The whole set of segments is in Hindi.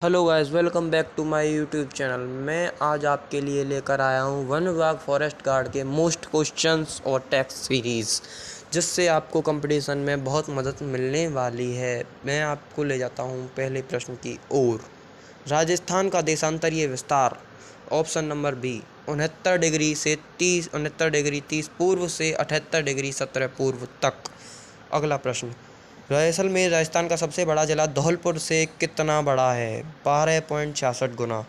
Hello guys, welcome back to my YouTube channel. मैं आज आपके लिए लेकर आया हूँ वन विभाग फॉरेस्ट गार्ड के मोस्ट क्वेश्चंस और टेक्स्ट सीरीज़, जिससे आपको कंपटीशन में बहुत मदद मिलने वाली है। मैं आपको ले जाता हूँ पहले प्रश्न की ओर। राजस्थान का देशांतरीय विस्तार, ऑप्शन नंबर बी, 69 डिग्री से 30 पूर्व से 78 डिग्री 17 पूर्व तक। अगला प्रश्न, जैसलमेर राजस्थान का सबसे बड़ा जिला धौलपुर से कितना बड़ा है? 12.66 गुना।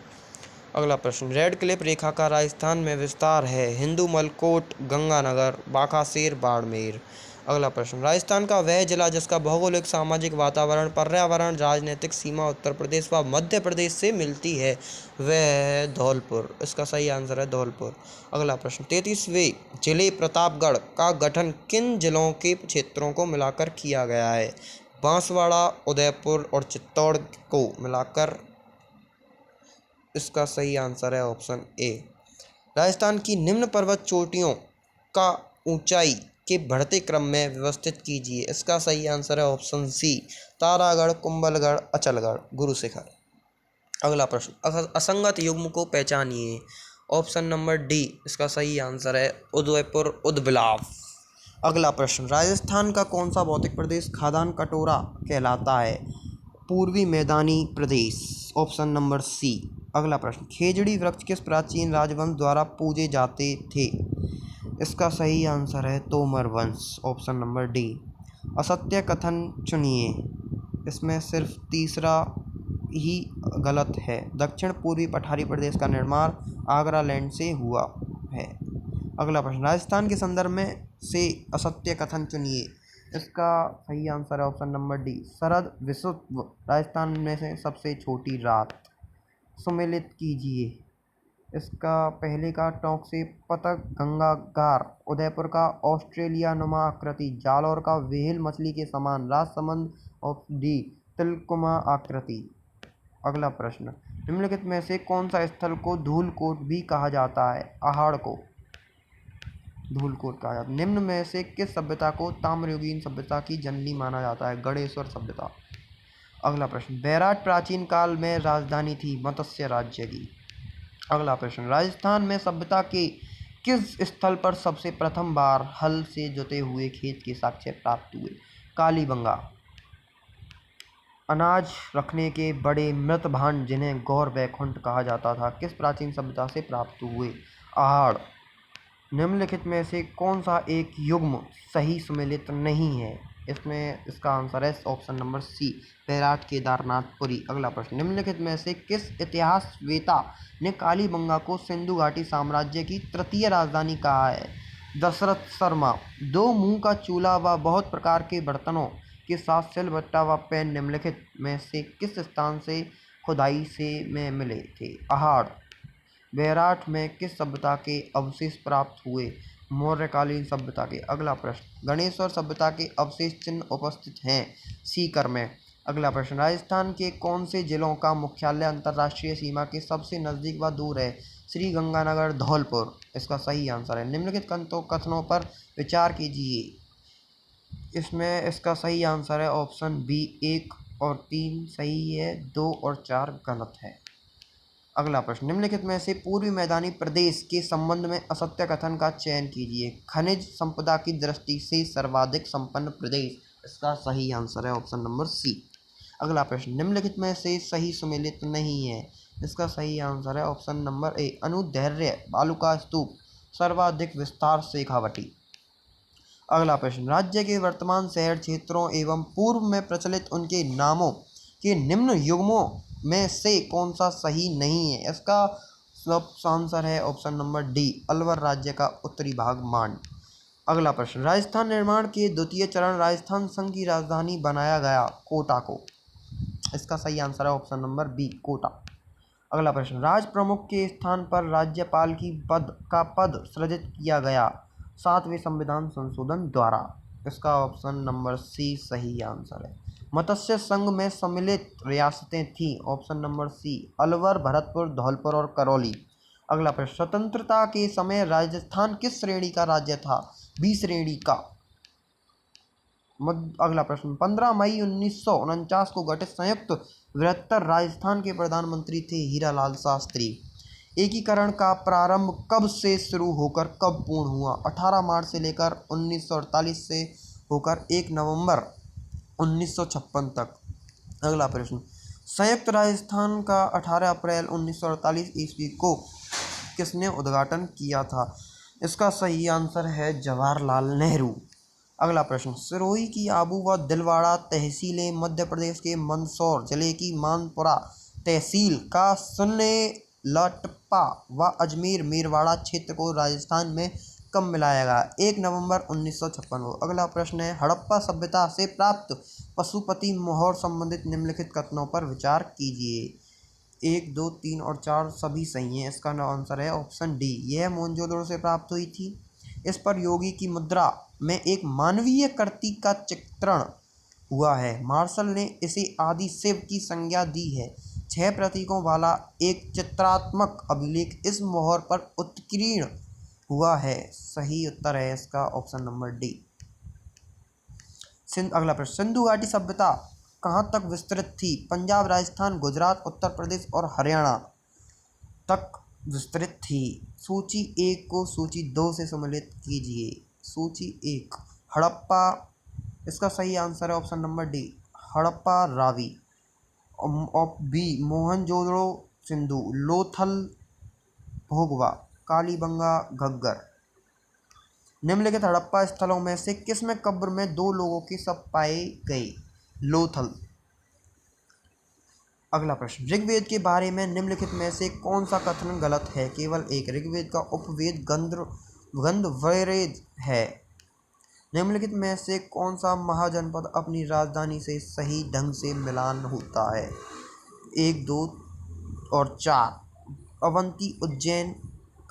अगला प्रश्न, रेड क्लिफ रेखा का राजस्थान में विस्तार है? हिंदू मलकोट, गंगानगर, बाकासेर, बाड़मेर। अगला प्रश्न, राजस्थान का वह जिला जिसका भौगोलिक, सामाजिक, वातावरण, पर्यावरण, राजनीतिक सीमा उत्तर प्रदेश व मध्य प्रदेश से मिलती है, वह है धौलपुर। इसका सही आंसर है धौलपुर। अगला प्रश्न, 33वें जिले प्रतापगढ़ का गठन किन जिलों के क्षेत्रों को मिलाकर किया गया है? बांसवाड़ा, उदयपुर और चित्तौड़ को मिलाकर। इसका सही आंसर है ऑप्शन ए। राजस्थान की निम्न पर्वत चोटियों का ऊंचाई के बढ़ते क्रम में व्यवस्थित कीजिए। इसका सही आंसर है ऑप्शन सी, तारागढ़, कुंभलगढ़, अचलगढ़, गुरु शिखर। अगला प्रश्न, असंगत युग्म को पहचानिए। ऑप्शन नंबर डी इसका सही आंसर है उदयपुर, उदबिलाव। अगला प्रश्न, राजस्थान का कौन सा भौतिक प्रदेश खाद्यान्न कटोरा कहलाता है? पूर्वी मैदानी प्रदेश, ऑप्शन नंबर सी। अगला प्रश्न, खेजड़ी वृक्ष किस प्राचीन राजवंश द्वारा पूजे जाते थे? इसका सही आंसर है तोमर वंश, ऑप्शन नंबर डी। असत्य कथन चुनिए। इसमें सिर्फ तीसरा ही गलत है। दक्षिण पूर्वी पठारी प्रदेश का निर्माण आगरा लैंड से हुआ है। अगला प्रश्न, राजस्थान के संदर्भ में से असत्य कथन चुनिए। इसका सही आंसर है ऑप्शन नंबर डी, शरद विषुव राजस्थान में से सबसे छोटी रात। सम्मिलित कीजिए। इसका पहले का टोंक से पतक गंगागार, उदयपुर का ऑस्ट्रेलिया नुमा आकृति, जालौर का व्हेल मछली के समान, राजसमंद ऑफ डी तिलकुमा आकृति। अगला प्रश्न, निम्नलिखित में से कौन सा स्थल को धूलकोट भी कहा जाता है? अहाड़ को धूलकोट कहा जाता है। निम्न में से किस सभ्यता को ताम्रयुगीन सभ्यता की जननी माना जाता है? गणेश्वर सभ्यता। अगला प्रश्न, बैराट प्राचीन काल में राजधानी थी मत्स्य राज्य की। अगला प्रश्न, राजस्थान में सभ्यता के किस स्थल पर सबसे प्रथम बार हल से जुते हुए खेत के साक्ष्य प्राप्त हुए? कालीबंगा। अनाज रखने के बड़े मृत भांड जिन्हें गौर वैकुंठ कहा जाता था, किस प्राचीन सभ्यता से प्राप्त हुए? आहड़। निम्नलिखित में से कौन सा एक युग्म सही सम्मिलित नहीं है? इसमें इसका आंसर है ऑप्शन नंबर सी, बैराट केदारनाथपुरी। अगला प्रश्न, निम्नलिखित में से किस इतिहासवेता ने कालीबंगा को सिंधु घाटी साम्राज्य की तृतीय राजधानी कहा है? दशरथ शर्मा। दो मुंह का चूल्हा व बहुत प्रकार के बर्तनों के साथ सिलबट्टा व पैन निम्नलिखित में से किस स्थान से खुदाई से में मिले थे? अहाड़। बैराठ में किस सभ्यता के अवशेष प्राप्त हुए? मौर्यकालीन सभ्यता के। अगला प्रश्न, गणेश्वर सभ्यता के अवशेष चिन्ह उपस्थित हैं सीकर में। अगला प्रश्न, राजस्थान के कौन से जिलों का मुख्यालय अंतर्राष्ट्रीय सीमा के सबसे नज़दीक व दूर है? श्री गंगानगर, धौलपुर। इसका सही आंसर है। निम्नलिखित कथनों पर विचार कीजिए। इसमें इसका सही आंसर है ऑप्शन बी, 1 और 3 सही है, 2 और 4 गलत है। अगला प्रश्न, निम्नलिखित में से पूर्वी मैदानी प्रदेश के संबंध में असत्य कथन का चयन कीजिए। खनिज संपदा की दृष्टि से सर्वाधिक संपन्न प्रदेश। इसका सही आंसर है ऑप्शन नंबर सी। अगला प्रश्न, निम्नलिखित में से सही सम्मिलित नहीं है। इसका सही आंसर है ऑप्शन नंबर ए, अनुदैर्ध्य बालू का स्तूप, सर्वाधिक विस्तार शेखावटी। अगला प्रश्न, राज्य के वर्तमान शहर क्षेत्रों एवं पूर्व में प्रचलित उनके नामों के निम्न युग्मों में से कौन सा सही नहीं है? इसका सब आंसर है ऑप्शन नंबर डी, अलवर राज्य का उत्तरी भाग मांड। अगला प्रश्न, राजस्थान निर्माण के द्वितीय चरण राजस्थान संघ की राजधानी बनाया गया कोटा को। इसका सही आंसर है ऑप्शन नंबर बी, कोटा। अगला प्रश्न, राज प्रमुख के स्थान पर राज्यपाल की पद सृजित किया गया 7वें संविधान संशोधन द्वारा। इसका ऑप्शन नंबर सी सही आंसर है। मत्स्य संघ में सम्मिलित रियासतें थीं। Option number C, Alwar, Bharatpur, Dholpur और करौली। अगला प्रश्न, स्वतंत्रता के समय राजस्थान किस श्रेणी का राज्य था? बी श्रेणी का। अगला प्रश्न, 15 मई 1949 को गठित संयुक्त बृहत्तर राजस्थान के प्रधानमंत्री थे हीरालाल शास्त्री। एकीकरण का प्रारंभ कब से शुरू होकर कब पूर्ण हुआ? 18 मार्च से लेकर 1948 से होकर 1 नवंबर 1956 तक। अगला प्रश्न, संयुक्त राजस्थान का 18 अप्रैल 1948 ईस्वी को किसने उद्घाटन किया था? इसका सही आंसर है जवाहरलाल नेहरू। अगला प्रश्न, सिरोही की आबू व दिलवाड़ा तहसीलें मध्य प्रदेश के मंदसौर जिले की मानपुरा तहसील का सुन्ने लटप्पा व अजमेर मेरवाड़ा क्षेत्र को राजस्थान में कब मिलाया गया? 1 नवंबर 1956 को। अगला प्रश्न है, हड़प्पा सभ्यता से प्राप्त पशुपति मोहर संबंधित निम्नलिखित कथनों पर विचार कीजिए। 1, 2, 3 और 4 सभी सही हैं। इसका आंसर है ऑप्शन डी। यह मोहनजोदड़ो से प्राप्त हुई थी। इस पर योगी की मुद्रा में एक मानवीय कृति का चित्रण हुआ है। मार्शल ने इसे आदि शिव की संज्ञा दी है। 6 प्रतीकों वाला एक चित्रात्मक अभिलेख इस मोहर पर उत्कीर्ण हुआ है। सही उत्तर है इसका ऑप्शन नंबर डी। अगला प्रश्न, सिंधु घाटी सभ्यता कहाँ तक विस्तृत थी? पंजाब, राजस्थान, गुजरात, उत्तर प्रदेश और हरियाणा तक विस्तृत थी। सूची 1 को सूची 2 से सम्मिलित कीजिए। सूची 1, हड़प्पा। इसका सही आंसर है option number D, Harappa Ravi. B, Mohenjodaro Sindhu, Lothal Bhogava, Kalibanga Ghaggar. निम्नलिखित हड़प्पा स्थलों में से किसमें कब्र में 2 लोगों के शव पाए गए? लोथल। अगला प्रश्न, ऋग्वेद के बारे में निम्नलिखित में से कौन सा कथन गलत है? केवल एक। ऋग्वेद का उपवेद गंधर्ववेद है। निम्नलिखित में से कौन सा महाजनपद अपनी राजधानी से सही ढंग से मिलान होता है? 1, 2 और 4। अवंती, उज्जैन,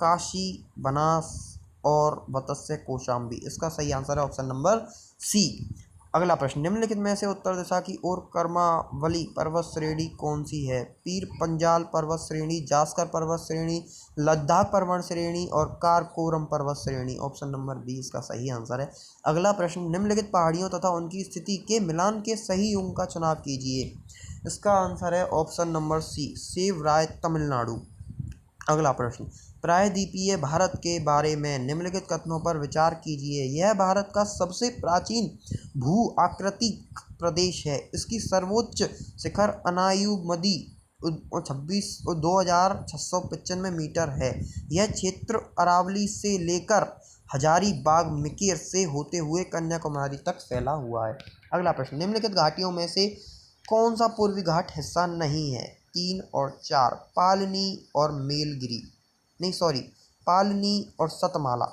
काशी, बनास और वत्स्य कौशाम्बी। इसका सही आंसर है ऑप्शन नंबर सी। अगला प्रश्न, निम्नलिखित में से उत्तर दिशा की ओर कर्मावली पर्वत श्रेणी कौन सी है? पीर पंजाल पर्वत श्रेणी, जास्कर पर्वत श्रेणी, लद्दाख पर्वत श्रेणी और काराकोरम पर्वत श्रेणी। ऑप्शन नंबर बी इसका सही आंसर है। अगला प्रश्न, निम्नलिखित पहाड़ियों तथा उनकी स्थिति के मिलान के सही युग का चुनाव कीजिए। इसका आंसर है option number C, Shevaroy, Tamil Nadu. अगला प्रश्न, प्रायद्वीपीय भारत के बारे में निम्नलिखित कथनों पर विचार कीजिए। यह भारत का सबसे प्राचीन भू आकृतिक प्रदेश है। इसकी सर्वोच्च शिखर अनायुमदी 26,2695 मीटर है। यह क्षेत्र अरावली से लेकर हजारीबाग मिकेर से होते हुए कन्याकुमारी तक फैला हुआ है। अगला प्रश्न, निम्नलिखित घाटियों में से कौन सा पूर्वी घाट हिस्सा नहीं है? 3 और 4, पालनी और मेलगिरी, पालनी और सतमाला।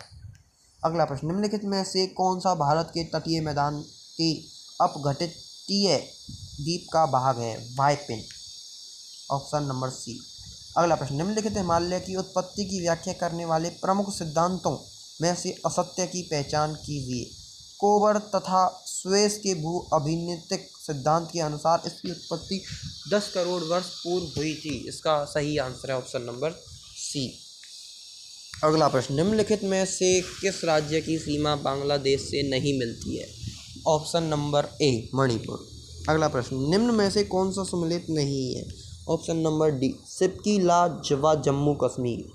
अगला प्रश्न, निम्नलिखित में से कौन सा भारत के तटीय मैदान के अपघटितीय द्वीप का भाग है? वायपिन। Option number C. अगला प्रश्न, निम्नलिखित हिमालय की उत्पत्ति की व्याख्या करने वाले प्रमुख सिद्धांतों में से असत्य की पहचान कीजिए। कोबर तथा स्वेस के भू अभिनैतिक सिद्धांत के अनुसार इसकी उत्पत्ति 10 करोड़ वर्ष पूर्व हुई थी। इसका सही आंसर है ऑप्शन नंबर सी। अगला प्रश्न, निम्नलिखित में से किस राज्य की सीमा बांग्लादेश से नहीं मिलती है? Option number A, Manipur. अगला प्रश्न, निम्न में से कौन सा सम्मिलित नहीं है? ऑप्शन नंबर डी, सिपकी ला व जम्मू कश्मीर।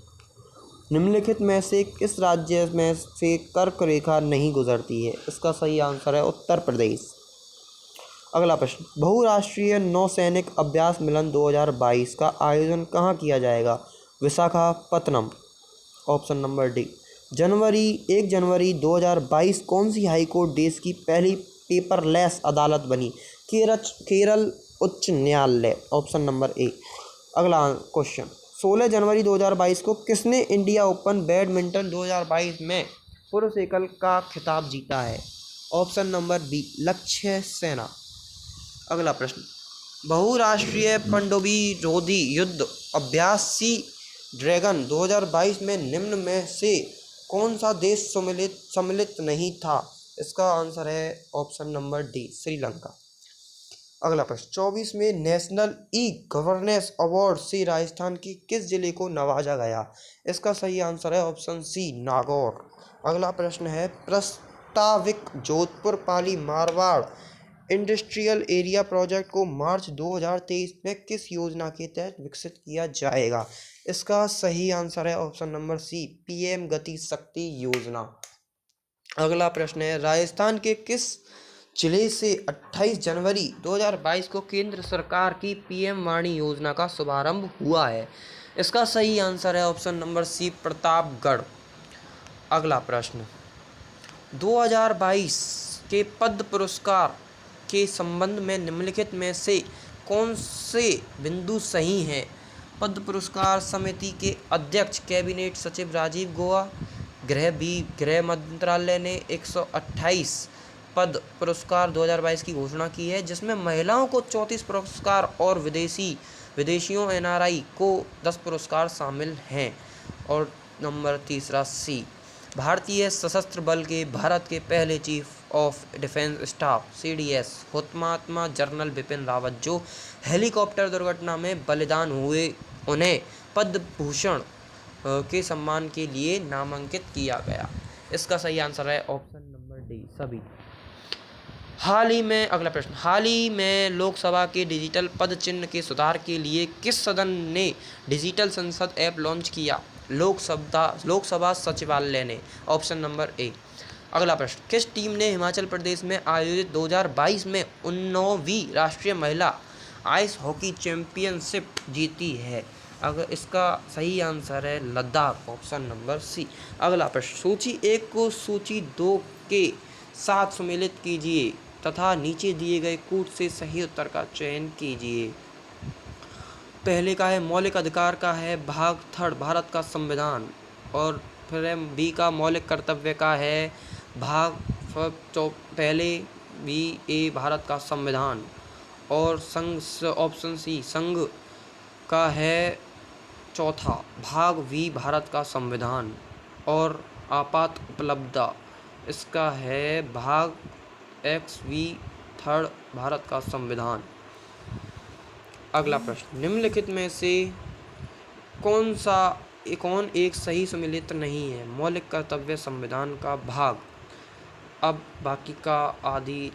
निम्नलिखित में से किस राज्य में से कर्क रेखा नहीं गुजरती है? इसका सही आंसर है उत्तर प्रदेश। अगला प्रश्न, बहुराष्ट्रीय नौसैनिक अभ्यास मिलन 2022 का आयोजन कहाँ किया जाएगा? विशाखापत्तनम। Option number D. 1 जनवरी 2022 कौन सी हाईकोर्ट देश की पहली पेपरलेस अदालत बनी? केरल उच्च न्यायालय। Option number A. अगला क्वेश्चन, 16 जनवरी 2022 को किसने इंडिया ओपन बैडमिंटन 2022 में पुरुष एकल का खिताब जीता है? ऑप्शन नंबर बी, लक्ष्य सेना। अगला प्रश्न, बहुराष्ट्रीय पनडुब्बी रोधी युद्ध अभ्यास सी ड्रैगन 2022 में निम्न में से कौन सा देश सम्मिलित नहीं था? इसका आंसर है ऑप्शन नंबर डी, श्रीलंका। अगला प्रश्न, 24वें नेशनल ई गवर्नेंस अवार्ड से राजस्थान के किस जिले को नवाजा गया? इसका सही आंसर है ऑप्शन सी, नागौर। अगला प्रश्न है, प्रस्तावित Jodhpur Pali Marwar industrial area project को मार्च 2023 में किस योजना के तहत विकसित किया जाएगा? इसका सही आंसर है ऑप्शन नंबर सी, पीएम गति शक्ति योजना। अगला प्रश्न है, राजस्थान के किस जिले से 28 जनवरी 2022 को केंद्र सरकार की पीएम वाणी योजना का शुभारंभ हुआ है? इसका सही आंसर है ऑप्शन नंबर सी, प्रतापगढ़। अगला प्रश्न, 2022 के पद्म पुरस्कार के संबंध में निम्नलिखित में से कौन से बिंदु सही हैं? पद्म पुरस्कार समिति के अध्यक्ष कैबिनेट सचिव राजीव गौबा। गृह मंत्रालय ने 128 पद्म पुरस्कार 2022 की घोषणा की है, जिसमें महिलाओं को 34 पुरस्कार और विदेशियों एनआरआई को 10 पुरस्कार शामिल हैं। और नंबर तीसरा सी, भारतीय सशस्त्र बल के भारत के पहले chief of defence staff CDS हुतात्मा जनरल बिपिन रावत जो हेलीकॉप्टर दुर्घटना में बलिदान हुए, उन्हें पद्म भूषण के सम्मान के लिए नामांकित किया गया। इसका सही आंसर है ऑप्शन नंबर डी, सभी। अगला प्रश्न, हाल ही में लोकसभा के डिजिटल पद चिन्ह के सुधार के लिए किस सदन ने डिजिटल संसद ऐप लॉन्च किया? लोकसभा सचिवालय ने। Option number A. अगला प्रश्न, किस टीम ने हिमाचल प्रदेश में आयोजित 2022 में 19वीं राष्ट्रीय महिला आइस हॉकी चैंपियनशिप जीती है? अगर इसका सही आंसर है लद्दाख, ऑप्शन नंबर सी। अगला प्रश्न, सूची 1 को सूची 2 के साथ सम्मिलित कीजिए तथा नीचे दिए गए कूट से सही उत्तर का चयन कीजिए। पहले का है मौलिक अधिकार का है भाग 3 भारत का संविधान, और फिर बी का मौलिक कर्तव्य का है भाग पहले बी ए भारत का संविधान, और संघ ऑप्शन सी संघ का है चौथा भाग वी भारत का संविधान, और आपात उपलब्धता इसका है भाग एक्स वी 3 भारत का संविधान। अगला प्रश्न, निम्नलिखित में से कौन एक सही सम्मिलित नहीं है? मौलिक कर्तव्य संविधान का भाग, अब बाकी का आदि